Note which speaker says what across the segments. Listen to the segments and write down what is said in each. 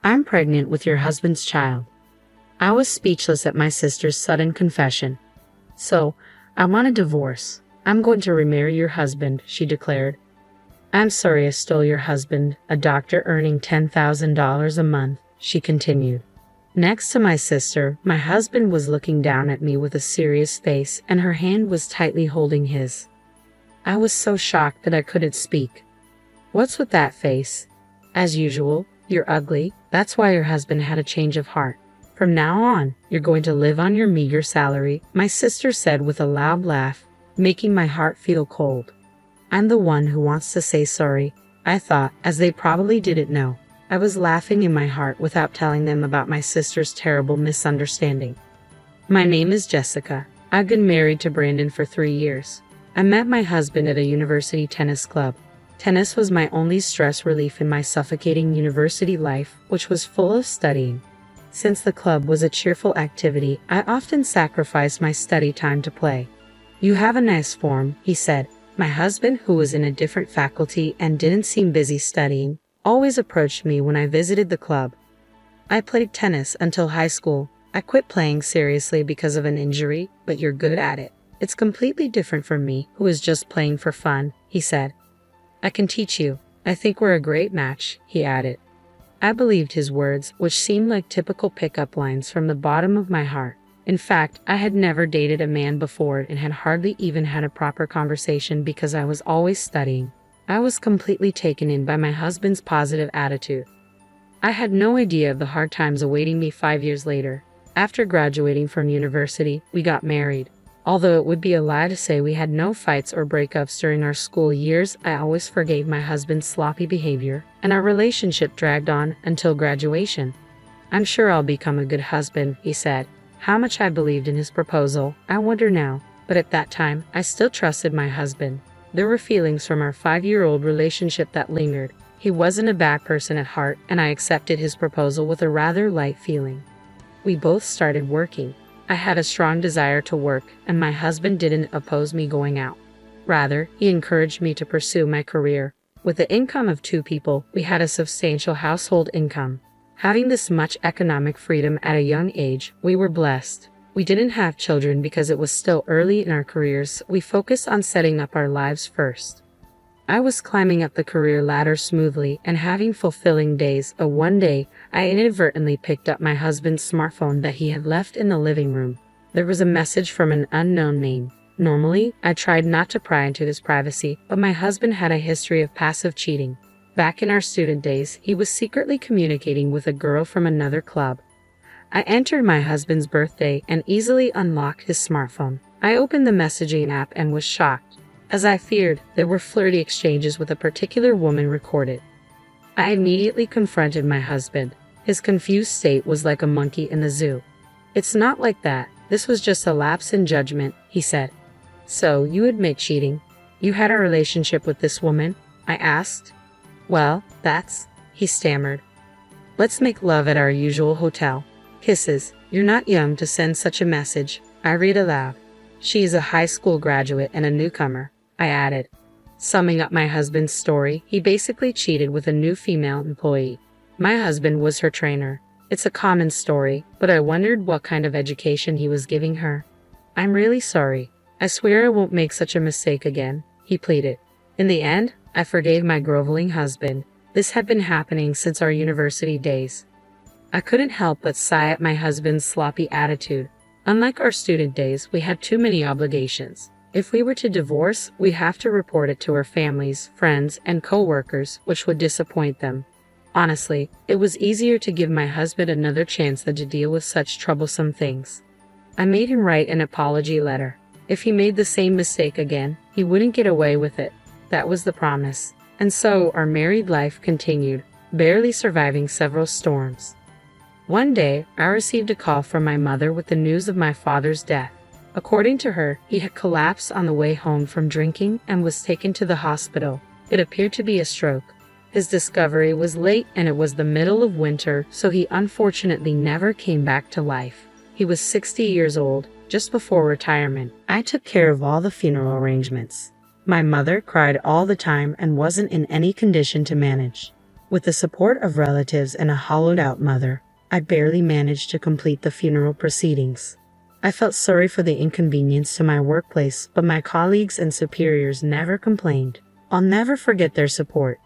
Speaker 1: I'm pregnant with your husband's child. I was speechless at my sister's sudden confession. So, I want a divorce. I'm going to remarry your husband, she declared. I'm sorry I stole your husband, a doctor earning $10,000 a month, she continued. Next to my sister, my husband was looking down at me with a serious face, and her hand was tightly holding his. I was so shocked that I couldn't speak. What's with that face? As usual, you're ugly. That's why your husband had a change of heart. From now on, you're going to live on your meager salary, my sister said with a loud laugh, making my heart feel cold. I'm the one who wants to say sorry, I thought, as they probably didn't know. I was laughing in my heart without telling them about my sister's terrible misunderstanding. My name is Jessica. I've been married to Brandon for 3 years. I met my husband at a university tennis club. Tennis was my only stress relief in my suffocating university life, which was full of studying. Since the club was a cheerful activity, I often sacrificed my study time to play. You have a nice form, he said. My husband, who was in a different faculty and didn't seem busy studying, always approached me when I visited the club. I played tennis until high school. I quit playing seriously because of an injury, but you're good at it. It's completely different from me, who is just playing for fun, he said. I can teach you. I think we're a great match, he added. I believed his words, which seemed like typical pickup lines from the bottom of my heart. In fact, I had never dated a man before and had hardly even had a proper conversation because I was always studying. I was completely taken in by my husband's positive attitude. I had no idea of the hard times awaiting me 5 years later. After graduating from university, we got married. Although it would be a lie to say we had no fights or breakups during our school years, I always forgave my husband's sloppy behavior, and our relationship dragged on until graduation. I'm sure I'll become a good husband, he said. How much I believed in his proposal, I wonder now, but at that time, I still trusted my husband. There were feelings from our 5-year-old relationship that lingered. He wasn't a bad person at heart, and I accepted his proposal with a rather light feeling. We both started working. I had a strong desire to work, and my husband didn't oppose me going out. Rather, he encouraged me to pursue my career. With the income of 2 people, we had a substantial household income. Having this much economic freedom at a young age, we were blessed. We didn't have children because it was still early in our careers. We focused on setting up our lives first. I was climbing up the career ladder smoothly and having fulfilling days. One day, I inadvertently picked up my husband's smartphone that he had left in the living room. There was a message from an unknown name. Normally, I tried not to pry into his privacy, but my husband had a history of passive cheating. Back in our student days, he was secretly communicating with a girl from another club. I entered my husband's birthday and easily unlocked his smartphone. I opened the messaging app and was shocked. As I feared, there were flirty exchanges with a particular woman recorded. I immediately confronted my husband. His confused state was like a monkey in the zoo. It's not like that. This was just a lapse in judgment, he said. So, you admit cheating? You had a relationship with this woman? I asked. Well, he stammered. Let's make love at our usual hotel. Kisses. You're not young to send such a message. I read aloud. She is a high school graduate and a newcomer, I added. Summing up my husband's story, he basically cheated with a new female employee. My husband was her trainer. It's a common story, but I wondered what kind of education he was giving her. I'm really sorry. I swear I won't make such a mistake again, he pleaded. In the end, I forgave my groveling husband. This had been happening since our university days. I couldn't help but sigh at my husband's sloppy attitude. Unlike our student days, we had too many obligations. If we were to divorce, we'd have to report it to our families, friends, and co-workers, which would disappoint them. Honestly, it was easier to give my husband another chance than to deal with such troublesome things. I made him write an apology letter. If he made the same mistake again, he wouldn't get away with it. That was the promise. And so our married life continued, barely surviving several storms. One day, I received a call from my mother with the news of my father's death. According to her, he had collapsed on the way home from drinking and was taken to the hospital. It appeared to be a stroke. His discovery was late and it was the middle of winter, so he unfortunately never came back to life. He was 60 years old, just before retirement. I took care of all the funeral arrangements. My mother cried all the time and wasn't in any condition to manage. With the support of relatives and a hollowed-out mother, I barely managed to complete the funeral proceedings. I felt sorry for the inconvenience to my workplace, but my colleagues and superiors never complained. I'll never forget their support.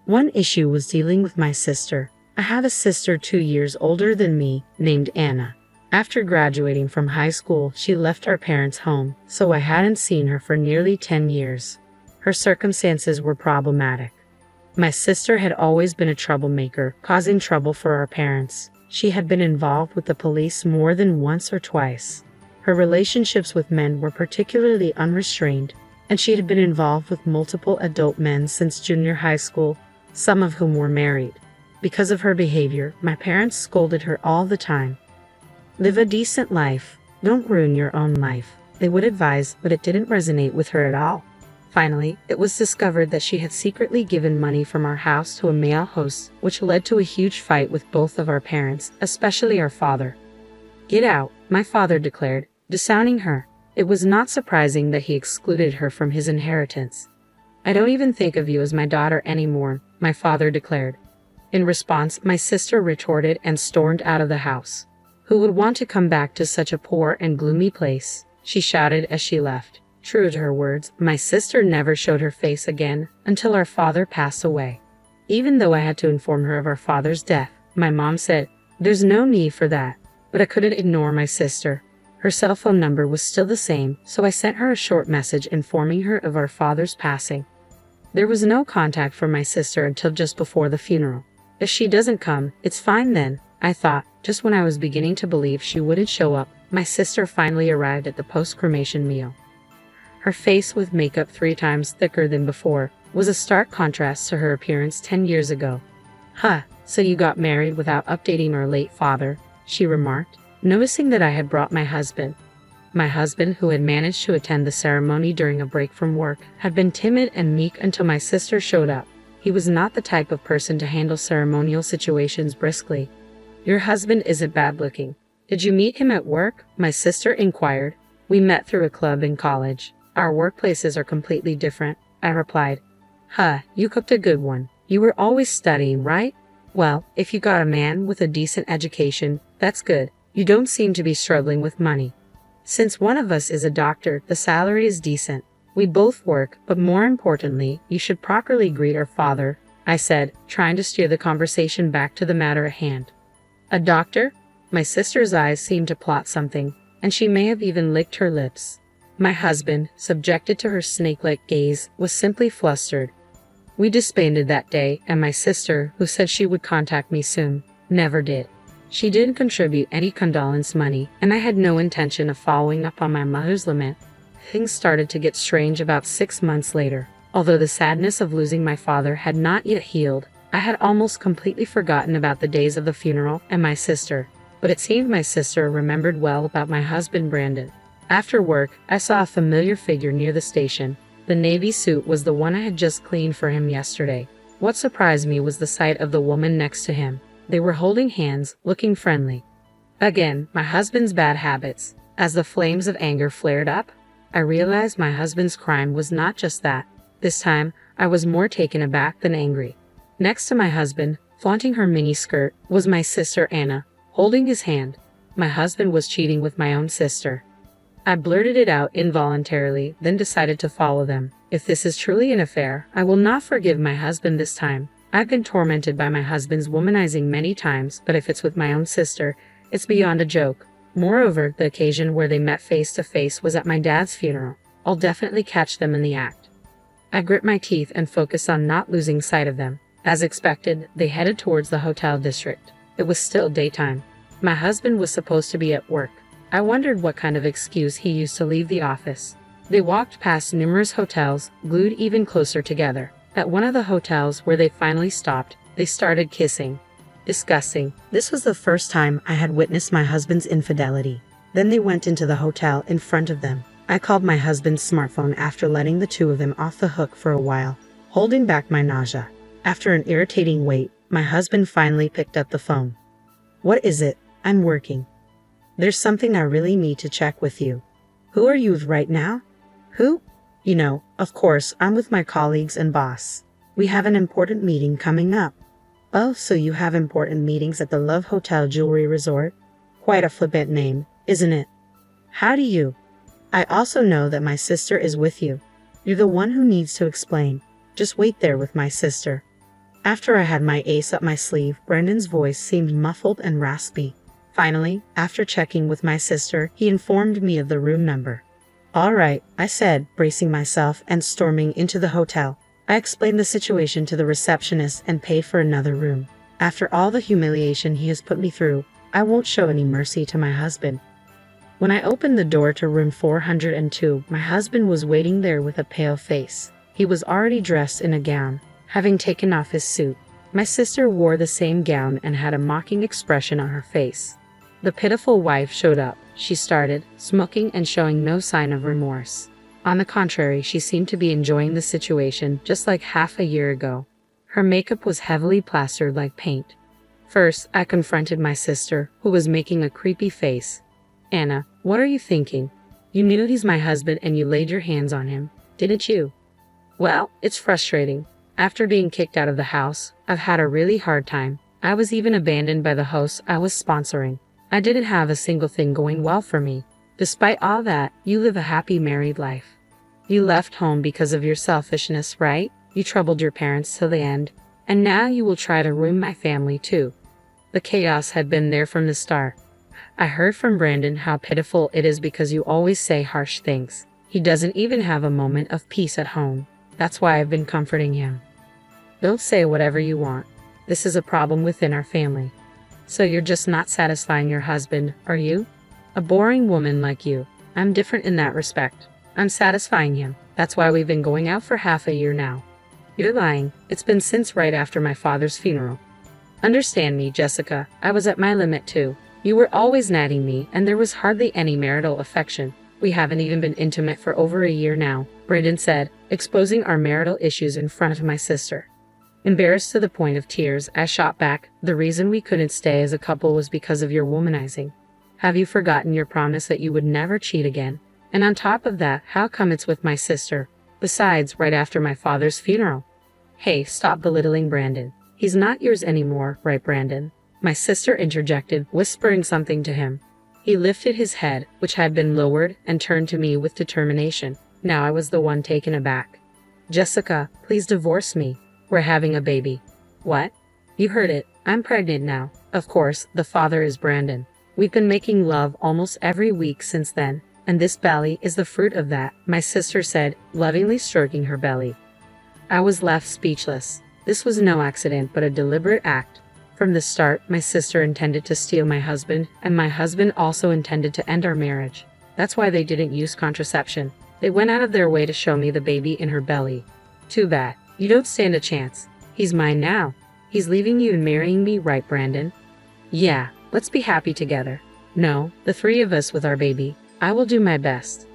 Speaker 1: One issue was dealing with my sister. I have a sister 2 years older than me, named Anna. After graduating from high school, she left our parents' home, so I hadn't seen her for nearly 10 years. Her circumstances were problematic. My sister had always been a troublemaker, causing trouble for our parents. She had been involved with the police more than once or twice. Her relationships with men were particularly unrestrained, and she had been involved with multiple adult men since junior high school, some of whom were married. Because of her behavior, my parents scolded her all the time. Live a decent life. Don't ruin your own life, they would advise, but it didn't resonate with her at all. Finally, it was discovered that she had secretly given money from our house to a male host, which led to a huge fight with both of our parents, especially our father. "Get out," my father declared, disowning her. It was not surprising that he excluded her from his inheritance. "I don't even think of you as my daughter anymore," my father declared. In response, my sister retorted and stormed out of the house. "Who would want to come back to such a poor and gloomy place?" she shouted as she left. True to her words, my sister never showed her face again until our father passed away. Even though I had to inform her of our father's death, my mom said, "There's no need for that." But I couldn't ignore my sister. Her cell phone number was still the same, so I sent her a short message informing her of our father's passing. There was no contact from my sister until just before the funeral. If she doesn't come, it's fine then, I thought. Just when I was beginning to believe she wouldn't show up, my sister finally arrived at the post-cremation meal. Her face, with makeup 3 times thicker than before, was a stark contrast to her appearance 10 years ago. "Huh, so you got married without updating our late father," she remarked, noticing that I had brought my husband. My husband, who had managed to attend the ceremony during a break from work, had been timid and meek until my sister showed up. He was not the type of person to handle ceremonial situations briskly. "Your husband isn't bad-looking. Did you meet him at work?" my sister inquired. "We met through a club in college. Our workplaces are completely different," I replied. "Huh, you cooked a good one. You were always studying, right? Well, if you got a man with a decent education, that's good. You don't seem to be struggling with money. Since one of us is a doctor, the salary is decent. We both work, but more importantly, you should properly greet our father," I said, trying to steer the conversation back to the matter at hand. "A doctor?" My sister's eyes seemed to plot something, and she may have even licked her lips. My husband, subjected to her snake-like gaze, was simply flustered. We disbanded that day, and my sister, who said she would contact me soon, never did. She didn't contribute any condolence money, and I had no intention of following up on my mother's lament. Things started to get strange about 6 months later. Although the sadness of losing my father had not yet healed, I had almost completely forgotten about the days of the funeral and my sister. But it seemed my sister remembered well about my husband Brandon. After work, I saw a familiar figure near the station. The navy suit was the one I had just cleaned for him yesterday. What surprised me was the sight of the woman next to him. They were holding hands, looking friendly. Again, my husband's bad habits. As the flames of anger flared up, I realized my husband's crime was not just that. This time, I was more taken aback than angry. Next to my husband, flaunting her miniskirt, was my sister Anna, holding his hand. My husband was cheating with my own sister. I blurted it out involuntarily, then decided to follow them. If this is truly an affair, I will not forgive my husband this time. I've been tormented by my husband's womanizing many times, but if it's with my own sister, it's beyond a joke. Moreover, the occasion where they met face to face was at my dad's funeral. I'll definitely catch them in the act. I grit my teeth and focused on not losing sight of them. As expected, they headed towards the hotel district. It was still daytime. My husband was supposed to be at work. I wondered what kind of excuse he used to leave the office. They walked past numerous hotels, glued even closer together. At one of the hotels where they finally stopped, they started kissing. Disgusting. This was the first time I had witnessed my husband's infidelity. Then they went into the hotel in front of them. I called my husband's smartphone after letting the two of them off the hook for a while, holding back my nausea. After an irritating wait, my husband finally picked up the phone. "What is it? I'm working. There's something I really need to check with you." "Who are you with right now?" "Who?" Of course, I'm with my colleagues and boss. We have an important meeting coming up." Oh, so you have important meetings at the Love Hotel Jewelry Resort? Quite a flippant name, isn't it? How do you? I also know that my sister is with you. You're the one who needs to explain. Just wait there with my sister. After I had my ace up my sleeve, Brendan's voice seemed muffled and raspy. Finally, after checking with my sister, he informed me of the room number. All right, I said, bracing myself and storming into the hotel. I explained the situation to the receptionist and paid for another room. After all the humiliation he has put me through, I won't show any mercy to my husband. When I opened the door to room 402, my husband was waiting there with a pale face. He was already dressed in a gown, having taken off his suit. My sister wore the same gown and had a mocking expression on her face. The pitiful wife showed up. She started, smoking and showing no sign of remorse. On the contrary, she seemed to be enjoying the situation just like half a year ago. Her makeup was heavily plastered like paint. First, I confronted my sister, who was making a creepy face. Anna, what are you thinking? You knew he's my husband and you laid your hands on him, didn't you? Well, it's frustrating. After being kicked out of the house, I've had a really hard time. I was even abandoned by the host I was sponsoring. I didn't have a single thing going well for me. Despite all that, you live a happy married life. You left home because of your selfishness, right? You troubled your parents till the end. And now you will try to ruin my family too. The chaos had been there from the start. I heard from Brandon how pitiful it is because you always say harsh things. He doesn't even have a moment of peace at home. That's why I've been comforting him. Don't say whatever you want. This is a problem within our family. So you're just not satisfying your husband, are you? A boring woman like you. I'm different in that respect. I'm satisfying him. That's why we've been going out for half a year now. You're lying. It's been since right after my father's funeral. Understand me, Jessica. I was at my limit too. You were always nagging me, and there was hardly any marital affection. We haven't even been intimate for over a year now, Brandon said, exposing our marital issues in front of my sister. Embarrassed to the point of tears, I shot back, the reason we couldn't stay as a couple was because of your womanizing. Have you forgotten your promise that you would never cheat again? And on top of that, how come it's with my sister? Besides, right after my father's funeral. Hey, stop belittling Brandon. He's not yours anymore, right, Brandon? My sister interjected, whispering something to him. He lifted his head, which had been lowered, and turned to me with determination. Now I was the one taken aback. Jessica, please divorce me. We're having a baby. What? You heard it. I'm pregnant now. Of course, the father is Brandon. We've been making love almost every week since then, and this belly is the fruit of that, my sister said, lovingly stroking her belly. I was left speechless. This was no accident, but a deliberate act. From the start, my sister intended to steal my husband, and my husband also intended to end our marriage. That's why they didn't use contraception. They went out of their way to show me the baby in her belly. Too bad. You don't stand a chance. He's mine now. He's leaving you and marrying me, right, Brandon? Yeah, let's be happy together. No, the three of us with our baby. I will do my best.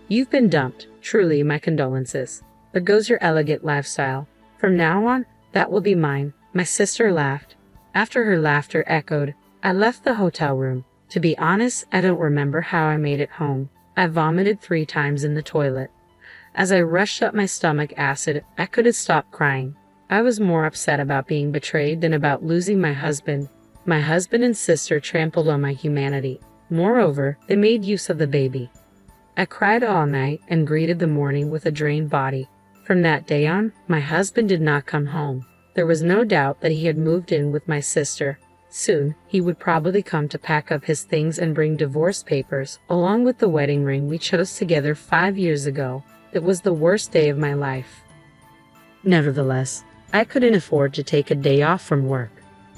Speaker 1: You've been dumped. Truly, my condolences. There goes your elegant lifestyle. From now on, that will be mine. My sister laughed. After her laughter echoed, I left the hotel room. To be honest, I don't remember how I made it home. I vomited 3 times in the toilet. As I rushed up my stomach acid, I couldn't stop crying. I was more upset about being betrayed than about losing my husband. My husband and sister trampled on my humanity. Moreover, they made use of the baby. I cried all night and greeted the morning with a drained body. From that day on, my husband did not come home. There was no doubt that he had moved in with my sister. Soon, he would probably come to pack up his things and bring divorce papers, along with the wedding ring we chose together 5 years ago. It was the worst day of my life. Nevertheless, I couldn't afford to take a day off from work.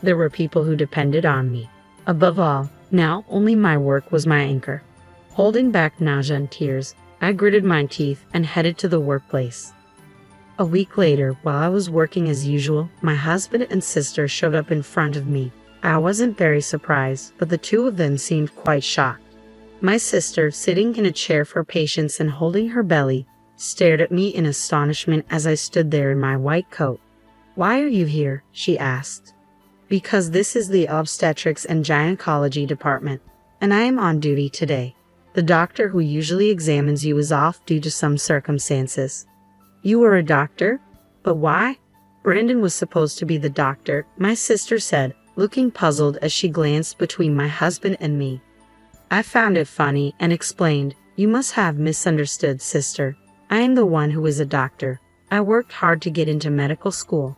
Speaker 1: There were people who depended on me. Above all, now only my work was my anchor. Holding back nausea and tears, I gritted my teeth and headed to the workplace. A week later, while I was working as usual, my husband and sister showed up in front of me. I wasn't very surprised, but the two of them seemed quite shocked. My sister, sitting in a chair for patients and holding her belly, stared at me in astonishment as I stood there in my white coat. "Why are you here?" she asked. "Because this is the obstetrics and gynecology department, and I am on duty today. The doctor who usually examines you is off due to some circumstances." "You were a doctor? But why?" Brandon was supposed to be the doctor, my sister said, looking puzzled as she glanced between my husband and me. I found it funny and explained, "You must have misunderstood, sister. I am the one who is a doctor. I worked hard to get into medical school."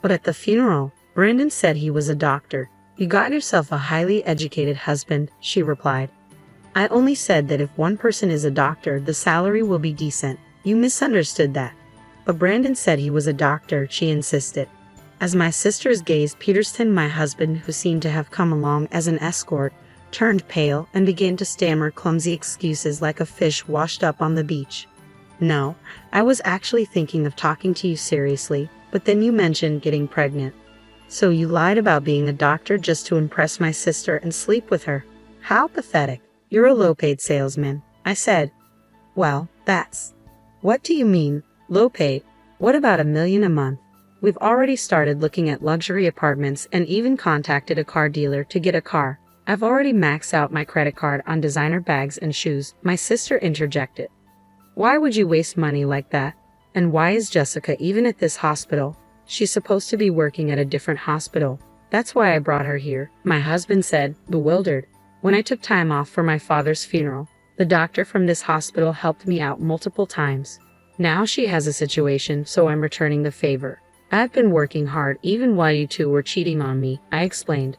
Speaker 1: But at the funeral, Brandon said he was a doctor. "You got yourself a highly educated husband," she replied. "I only said that if one person is a doctor, the salary will be decent. You misunderstood that." But Brandon said he was a doctor, she insisted. As my sister's gaze, Peterson, my husband, who seemed to have come along as an escort, turned pale and began to stammer clumsy excuses like a fish washed up on the beach. "No, I was actually thinking of talking to you seriously, but then you mentioned getting pregnant. So you lied about being a doctor just to impress my sister and sleep with her? How pathetic. You're a low-paid salesman," I said. "Well, that's..." "What do you mean, low-paid? What about $1 million a month? We've already started looking at luxury apartments and even contacted a car dealer to get a car. I've already maxed out my credit card on designer bags and shoes," my sister interjected. "Why would you waste money like that? And why is Jessica even at this hospital? She's supposed to be working at a different hospital." "That's why I brought her here," my husband said, bewildered. "When I took time off for my father's funeral, the doctor from this hospital helped me out multiple times. Now she has a situation, so I'm returning the favor. I've been working hard even while you two were cheating on me," I explained.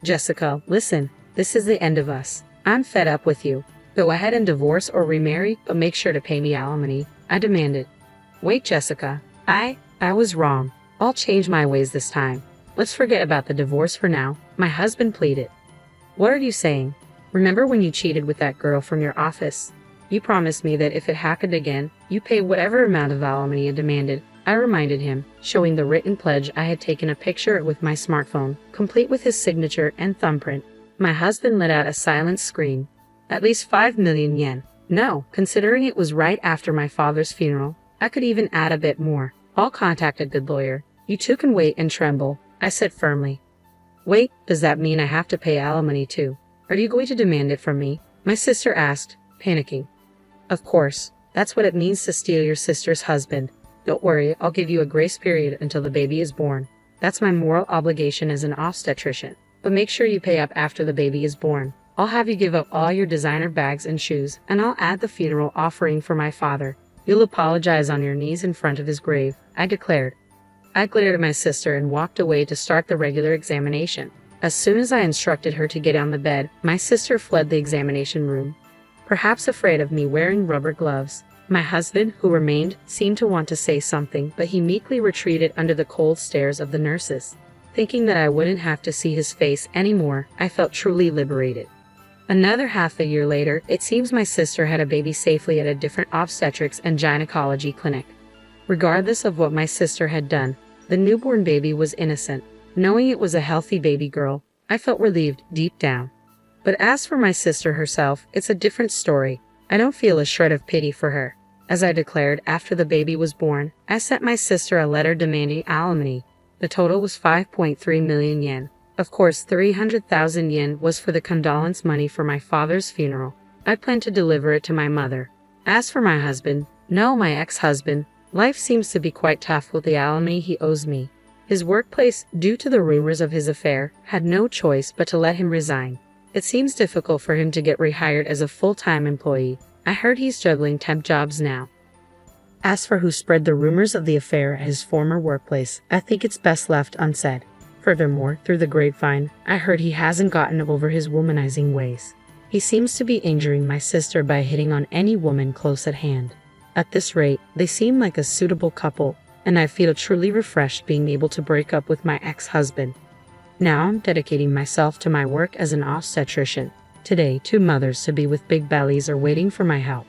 Speaker 1: "Jessica, listen, this is the end of us. I'm fed up with you. Go ahead and divorce or remarry, but make sure to pay me alimony," I demanded. "Wait, Jessica. I was wrong. I'll change my ways this time. Let's forget about the divorce for now," my husband pleaded. "What are you saying? Remember when you cheated with that girl from your office? You promised me that if it happened again, you pay whatever amount of alimony I demanded," I reminded him, showing the written pledge I had taken a picture with my smartphone, complete with his signature and thumbprint. My husband let out a silent scream. "At least 5 million yen. No, considering it was right after my father's funeral, I could even add a bit more. I'll contact a good lawyer. You two can wait and tremble," I said firmly. "Wait, does that mean I have to pay alimony too? Are you going to demand it from me?" my sister asked, panicking. "Of course. That's what it means to steal your sister's husband. Don't worry, I'll give you a grace period until the baby is born. That's my moral obligation as an obstetrician. But make sure you pay up after the baby is born. I'll have you give up all your designer bags and shoes, and I'll add the funeral offering for my father. You'll apologize on your knees in front of his grave," I declared. I glared at my sister and walked away to start the regular examination. As soon as I instructed her to get on the bed, my sister fled the examination room, perhaps afraid of me wearing rubber gloves. My husband, who remained, seemed to want to say something, but he meekly retreated under the cold stares of the nurses. Thinking that I wouldn't have to see his face anymore, I felt truly liberated. Another half a year later, it seems my sister had a baby safely at a different obstetrics and gynecology clinic. Regardless of what my sister had done, the newborn baby was innocent. Knowing it was a healthy baby girl, I felt relieved deep down. But as for my sister herself, it's a different story. I don't feel a shred of pity for her. As I declared after the baby was born, I sent my sister a letter demanding alimony. The total was 5.3 million yen. Of course, 300,000 yen was for the condolence money for my father's funeral. I planned to deliver it to my mother. As for my husband, no, my ex-husband, life seems to be quite tough with the alimony he owes me. His workplace, due to the rumors of his affair, had no choice but to let him resign. It seems difficult for him to get rehired as a full-time employee. I heard he's juggling temp jobs now. As for who spread the rumors of the affair at his former workplace, I think it's best left unsaid. Furthermore, through the grapevine, I heard he hasn't gotten over his womanizing ways. He seems to be injuring my sister by hitting on any woman close at hand. At this rate, they seem like a suitable couple, and I feel truly refreshed being able to break up with my ex-husband. Now I'm dedicating myself to my work as an obstetrician. Today, 2 mothers to be with big bellies are waiting for my help.